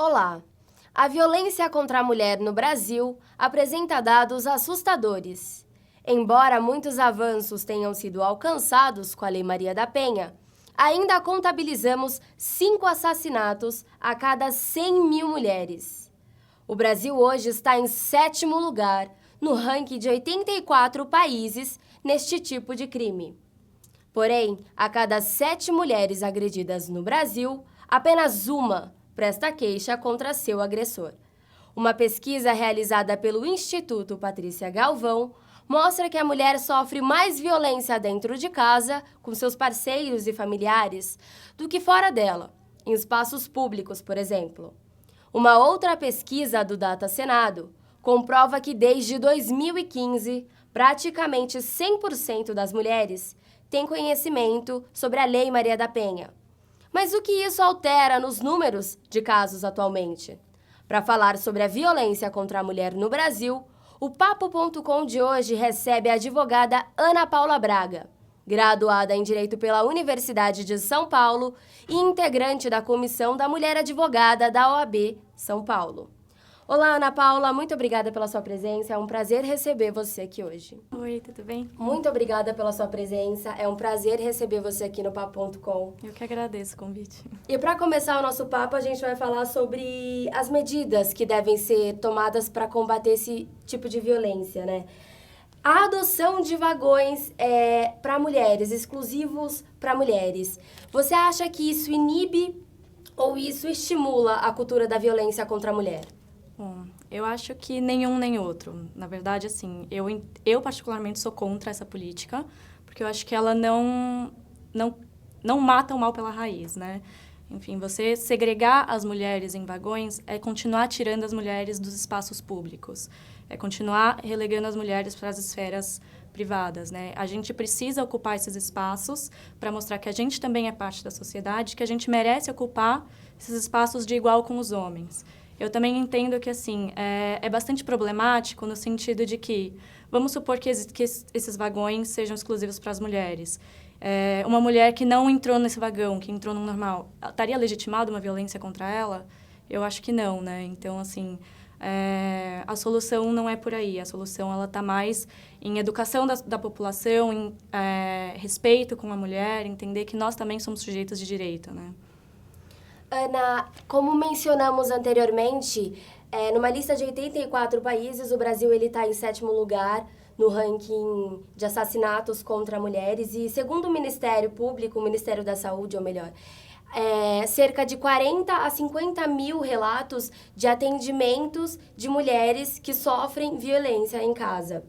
Olá! A violência contra a mulher no Brasil apresenta dados assustadores. Embora muitos avanços tenham sido alcançados com a Lei Maria da Penha, ainda contabilizamos 5 assassinatos a cada 100 mil mulheres. O Brasil hoje está em 7º lugar no ranking de 84 países neste tipo de crime. Porém, a cada 7 mulheres agredidas no Brasil, apenas uma presta queixa contra seu agressor. Uma pesquisa realizada pelo Instituto Patrícia Galvão mostra que a mulher sofre mais violência dentro de casa, com seus parceiros e familiares, do que fora dela, em espaços públicos, por exemplo. Uma outra pesquisa do Data Senado comprova que desde 2015, praticamente 100% das mulheres têm conhecimento sobre a Lei Maria da Penha. Mas o que isso altera nos números de casos atualmente? Para falar sobre a violência contra a mulher no Brasil, o Papo.com de hoje recebe a advogada Ana Paula Braga, graduada em Direito pela Universidade de São Paulo e integrante da Comissão da Mulher Advogada da OAB São Paulo. Olá, Ana Paula, muito obrigada pela sua presença, é um prazer receber você aqui hoje. Oi, tudo bem? Muito obrigada pela sua presença, é um prazer receber você aqui no Papo.com. Eu que agradeço o convite. E para começar o nosso papo, a gente vai falar sobre as medidas que devem ser tomadas para combater esse tipo de violência, né? A adoção de vagões para mulheres, exclusivos para mulheres. Você acha que isso inibe ou isso estimula a cultura da violência contra a mulher? Bom, eu acho que nenhum nem outro. Na verdade, assim, eu particularmente sou contra essa política, porque eu acho que ela não mata o mal pela raiz, né? Enfim, você segregar as mulheres em vagões é continuar tirando as mulheres dos espaços públicos, é continuar relegando as mulheres para as esferas privadas, né? A gente precisa ocupar esses espaços para mostrar que a gente também é parte da sociedade, que a gente merece ocupar esses espaços de igual com os homens. Eu também entendo que, assim, é bastante problemático no sentido de que, vamos supor que esses vagões sejam exclusivos para as mulheres. Uma mulher que não entrou nesse vagão, que entrou no normal, estaria legitimada uma violência contra ela? Eu acho que não, né? Então, assim, a solução não é por aí. A solução, ela está mais em educação da população, em respeito com a mulher, entender que nós também somos sujeitos de direito, né? Ana, como mencionamos anteriormente, numa lista de 84 países, o Brasil está em 7º lugar no ranking de assassinatos contra mulheres e, segundo o Ministério Público, o Ministério da Saúde, ou melhor, cerca de 40 a 50 mil relatos de atendimentos de mulheres que sofrem violência em casa.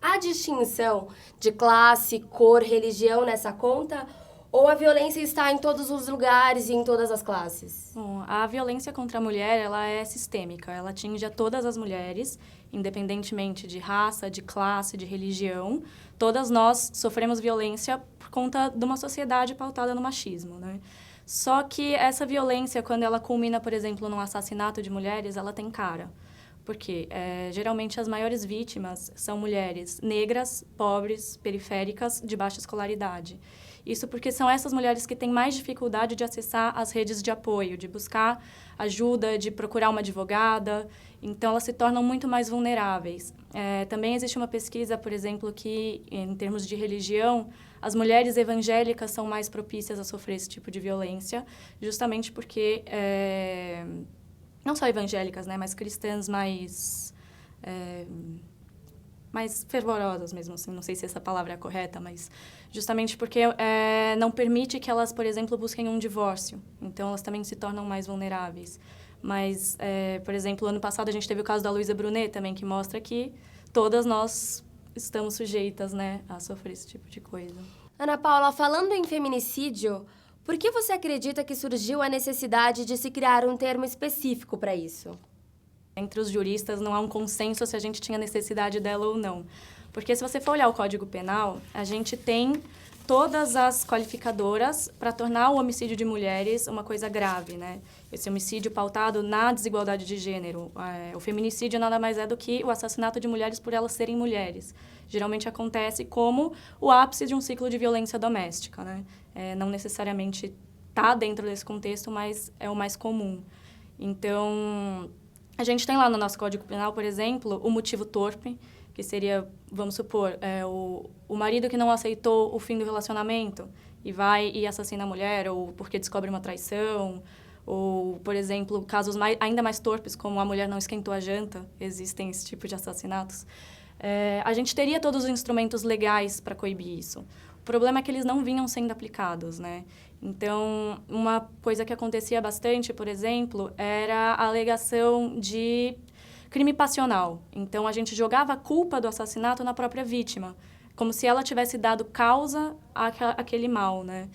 Há distinção de classe, cor, religião nessa conta? Ou a violência está em todos os lugares e em todas as classes? Bom, a violência contra a mulher, ela é sistêmica. Ela atinge a todas as mulheres, independentemente de raça, de classe, de religião. Todas nós sofremos violência por conta de uma sociedade pautada no machismo, né? Só que essa violência, quando ela culmina, por exemplo, num assassinato de mulheres, ela tem cara. Porque geralmente as maiores vítimas são mulheres negras, pobres, periféricas, de baixa escolaridade. Isso porque são essas mulheres que têm mais dificuldade de acessar as redes de apoio, de buscar ajuda, de procurar uma advogada. Então, elas se tornam muito mais vulneráveis. Também existe uma pesquisa, por exemplo, que, em termos de religião, as mulheres evangélicas são mais propícias a sofrer esse tipo de violência, justamente porque, não só evangélicas, né, mas cristãs mais fervorosas mesmo, assim, não sei se essa palavra é correta, mas justamente porque não permite que elas, por exemplo, busquem um divórcio. Então, elas também se tornam mais vulneráveis. Mas, por exemplo, ano passado a gente teve o caso da Luísa Brunet também, que mostra que todas nós estamos sujeitas, né, a sofrer esse tipo de coisa. Ana Paula, falando em feminicídio, por que você acredita que surgiu a necessidade de se criar um termo específico para isso? Entre os juristas não há um consenso se a gente tinha necessidade dela ou não. Porque se você for olhar o Código Penal, a gente tem todas as qualificadoras para tornar o homicídio de mulheres uma coisa grave, né? Esse homicídio pautado na desigualdade de gênero. O feminicídio nada mais é do que o assassinato de mulheres por elas serem mulheres. Geralmente acontece como o ápice de um ciclo de violência doméstica, né? Não necessariamente está dentro desse contexto, mas é o mais comum. Então, a gente tem lá no nosso Código Penal, por exemplo, o motivo torpe, que seria, vamos supor, o marido que não aceitou o fim do relacionamento e vai e assassina a mulher, ou porque descobre uma traição, ou, por exemplo, casos ainda mais torpes, como a mulher não esquentou a janta, existem esse tipo de assassinatos. A gente teria todos os instrumentos legais para coibir isso. O problema é que eles não vinham sendo aplicados, né? Então, uma coisa que acontecia bastante, por exemplo, era a alegação de crime passional. Então, a gente jogava a culpa do assassinato na própria vítima, como se ela tivesse dado causa àquele mal, né?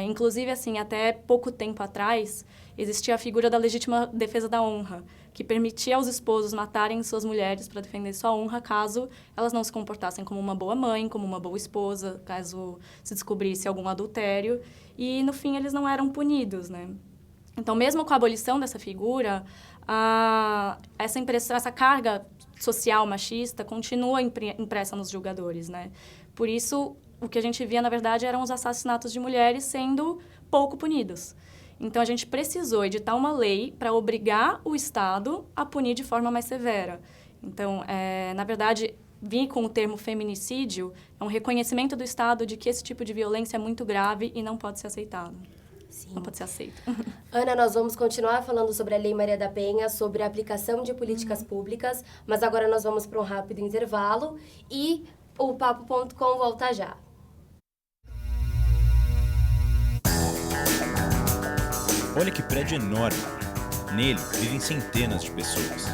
Inclusive, assim, até pouco tempo atrás, existia a figura da legítima defesa da honra, que permitia aos esposos matarem suas mulheres para defender sua honra, caso elas não se comportassem como uma boa mãe, como uma boa esposa, caso se descobrisse algum adultério. E, no fim, eles não eram punidos, né? Então, mesmo com a abolição dessa figura, essa carga social machista continua impressa nos julgadores, né? Por isso, o que a gente via, na verdade, eram os assassinatos de mulheres sendo pouco punidos. Então, a gente precisou editar uma lei para obrigar o Estado a punir de forma mais severa. Então, na verdade, vir com o termo feminicídio é um reconhecimento do Estado de que esse tipo de violência é muito grave e não pode ser aceitado. Sim. Não pode ser aceito. Ana, nós vamos continuar falando sobre a Lei Maria da Penha, sobre a aplicação de políticas públicas, mas agora nós vamos para um rápido intervalo e o Papo.com volta já. Olha que prédio enorme. Nele vivem centenas de pessoas.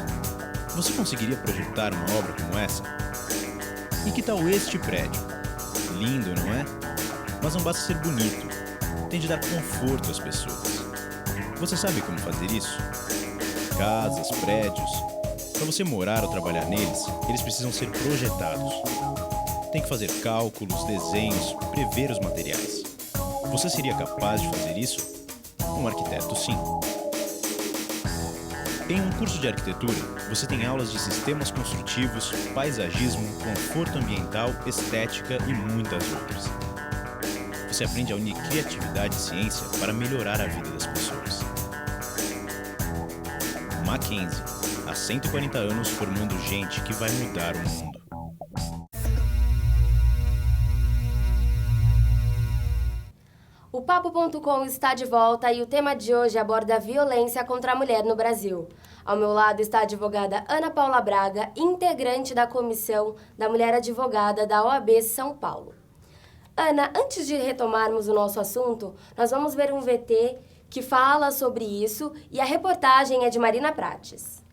Você conseguiria projetar uma obra como essa? E que tal este prédio? Lindo, não é? Mas não basta ser bonito. Tem de dar conforto às pessoas. Você sabe como fazer isso? Casas, prédios. Para você morar ou trabalhar neles, eles precisam ser projetados. Tem que fazer cálculos, desenhos, prever os materiais. Você seria capaz de fazer isso? Um arquiteto, sim. Em um curso de arquitetura, você tem aulas de sistemas construtivos, paisagismo, conforto ambiental, estética e muitas outras. Você aprende a unir criatividade e ciência para melhorar a vida das pessoas. Mackenzie, há 140 anos formando gente que vai mudar o mundo. O Papo.com está de volta e o tema de hoje aborda a violência contra a mulher no Brasil. Ao meu lado está a advogada Ana Paula Braga, integrante da Comissão da Mulher Advogada da OAB São Paulo. Ana, antes de retomarmos o nosso assunto, nós vamos ver um VT que fala sobre isso e a reportagem é de Marina Prates.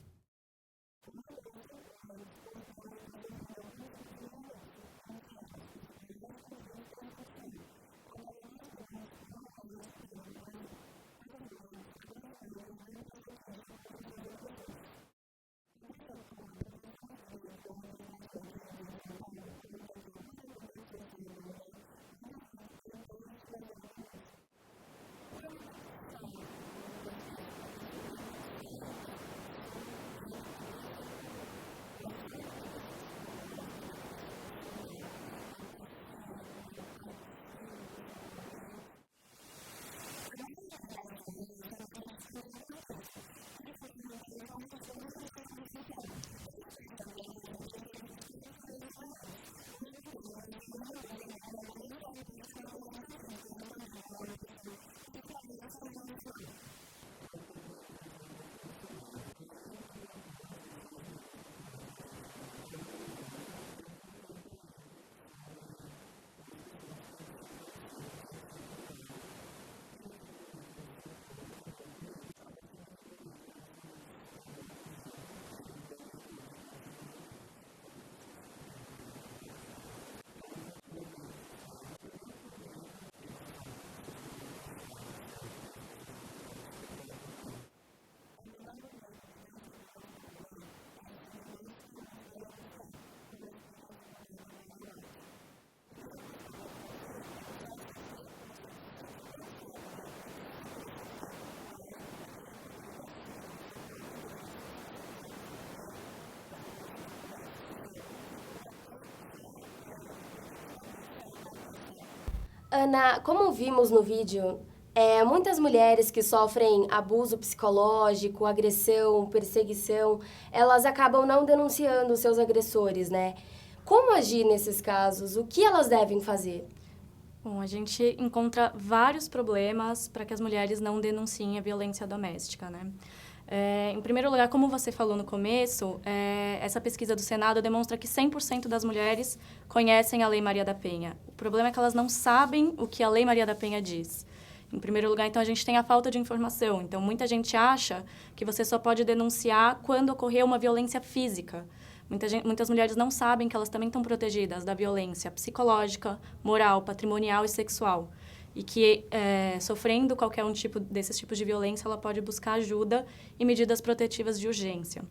Ana, como vimos no vídeo, Muitas mulheres que sofrem abuso psicológico, agressão, perseguição, elas acabam não denunciando os seus agressores, né? Como agir nesses casos? O que elas devem fazer? Bom, a gente encontra vários problemas para que as mulheres não denunciem a violência doméstica, né? Em primeiro lugar, como você falou no começo, essa pesquisa do Senado demonstra que 100% das mulheres conhecem a Lei Maria da Penha. O problema é que elas não sabem o que a Lei Maria da Penha diz. Em primeiro lugar, então, a gente tem a falta de informação. Então, muita gente acha que você só pode denunciar quando ocorreu uma violência física. Muitas mulheres não sabem que elas também estão protegidas da violência psicológica, moral, patrimonial e sexual. E que, sofrendo qualquer desses tipos de violência, ela pode buscar ajuda e medidas protetivas de urgência.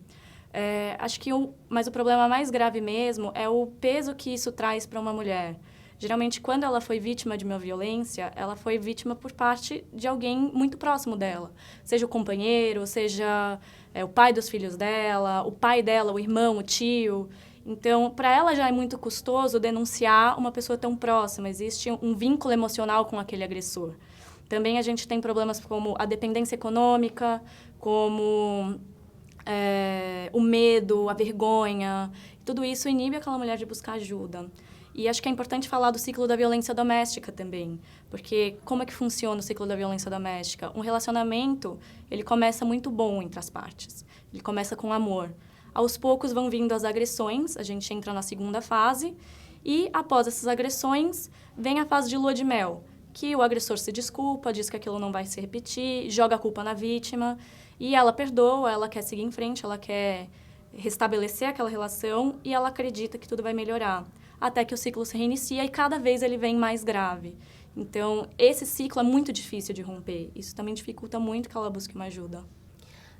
Acho que mas o problema mais grave mesmo é o peso que isso traz para uma mulher. Geralmente, quando ela foi vítima de uma violência, ela foi vítima por parte de alguém muito próximo dela. Seja o companheiro, seja o pai dos filhos dela, o pai dela, o irmão, o tio. Então, para ela já é muito custoso denunciar uma pessoa tão próxima. Existe um vínculo emocional com aquele agressor. Também a gente tem problemas como a dependência econômica, como o medo, a vergonha. Tudo isso inibe aquela mulher de buscar ajuda. E acho que é importante falar do ciclo da violência doméstica também, porque como é que funciona o ciclo da violência doméstica? Um relacionamento, ele começa muito bom entre as partes, ele começa com amor. Aos poucos vão vindo as agressões, a gente entra na segunda fase, e após essas agressões, vem a fase de lua de mel, que o agressor se desculpa, diz que aquilo não vai se repetir, joga a culpa na vítima, e ela perdoa, ela quer seguir em frente, ela quer restabelecer aquela relação, e ela acredita que tudo vai melhorar. Até que o ciclo se reinicia e cada vez ele vem mais grave. Então, esse ciclo é muito difícil de romper. Isso também dificulta muito que ela busque uma ajuda.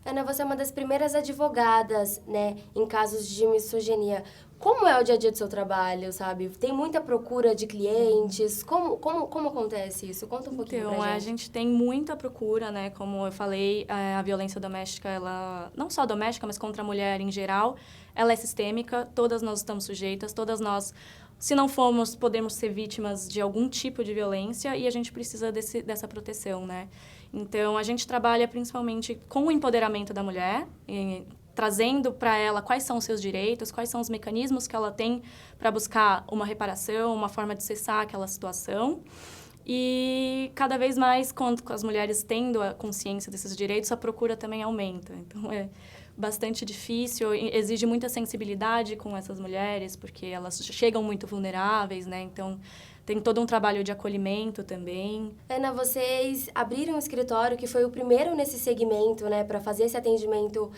Ana, você é uma das primeiras advogadas, né, em casos de misoginia. Como é o dia a dia do seu trabalho, sabe? Tem muita procura de clientes? Como acontece isso? Conta um pouquinho pra gente. A gente tem muita procura, né? Como eu falei, a violência doméstica, ela não só doméstica, mas contra a mulher em geral, ela é sistêmica, todas nós estamos sujeitas, todas nós, se não formos, podemos ser vítimas de algum tipo de violência e a gente precisa dessa proteção, né? Então, a gente trabalha principalmente com o empoderamento da mulher, trazendo para ela quais são os seus direitos, quais são os mecanismos que ela tem para buscar uma reparação, uma forma de cessar aquela situação. E cada vez mais, com as mulheres tendo a consciência desses direitos, a procura também aumenta. Então, é bastante difícil, exige muita sensibilidade com essas mulheres, porque elas chegam muito vulneráveis, né? Então, tem todo um trabalho de acolhimento também. Ana, vocês abriram um escritório que foi o primeiro nesse segmento, né, para fazer esse atendimento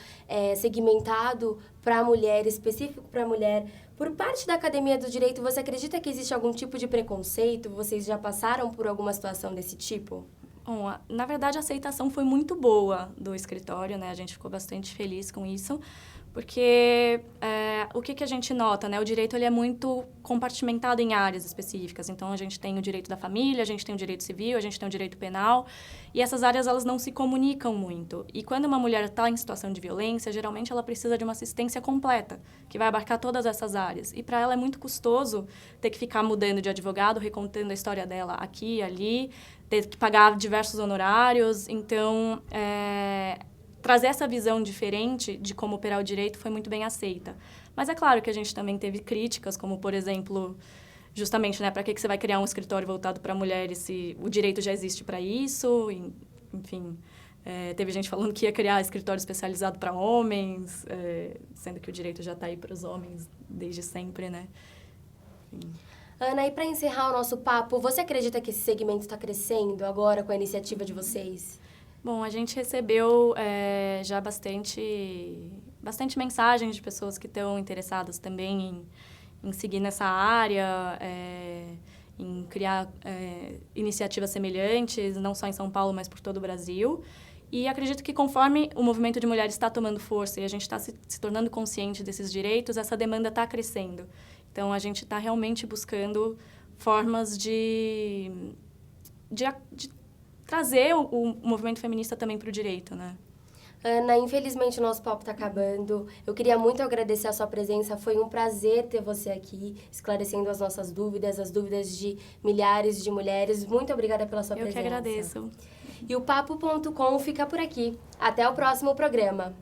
segmentado para a mulher, específico para a mulher. Por parte da Academia do Direito, você acredita que existe algum tipo de preconceito? Vocês já passaram por alguma situação desse tipo? Bom, na verdade, a aceitação foi muito boa do escritório, né? A gente ficou bastante feliz com isso, porque o que a gente nota, né? O direito ele é muito compartimentado em áreas específicas. Então, a gente tem o direito da família, a gente tem o direito civil, a gente tem o direito penal, e essas áreas elas não se comunicam muito. E quando uma mulher está em situação de violência, geralmente ela precisa de uma assistência completa, que vai abarcar todas essas áreas. E para ela é muito custoso ter que ficar mudando de advogado, recontando a história dela aqui e ali, ter que pagar diversos honorários. Então, trazer essa visão diferente de como operar o direito foi muito bem aceita. Mas é claro que a gente também teve críticas, como, por exemplo, justamente, né, para que você vai criar um escritório voltado para mulheres se o direito já existe para isso? Enfim, teve gente falando que ia criar escritório especializado para homens, sendo que o direito já está aí para os homens desde sempre, né? Enfim. Ana, e para encerrar o nosso papo, você acredita que esse segmento está crescendo agora com a iniciativa de vocês? Bom, a gente recebeu já bastante mensagens de pessoas que estão interessadas também em seguir nessa área, em criar iniciativas semelhantes, não só em São Paulo, mas por todo o Brasil. E acredito que conforme o movimento de mulheres está tomando força e a gente está se tornando consciente desses direitos, essa demanda está crescendo. Então, a gente está realmente buscando formas de trazer o movimento feminista também para o direito, né? Ana, infelizmente o nosso papo está acabando. Eu queria muito agradecer a sua presença. Foi um prazer ter você aqui, esclarecendo as nossas dúvidas, as dúvidas de milhares de mulheres. Muito obrigada pela sua presença. Eu que agradeço. E o Papo.com fica por aqui. Até o próximo programa.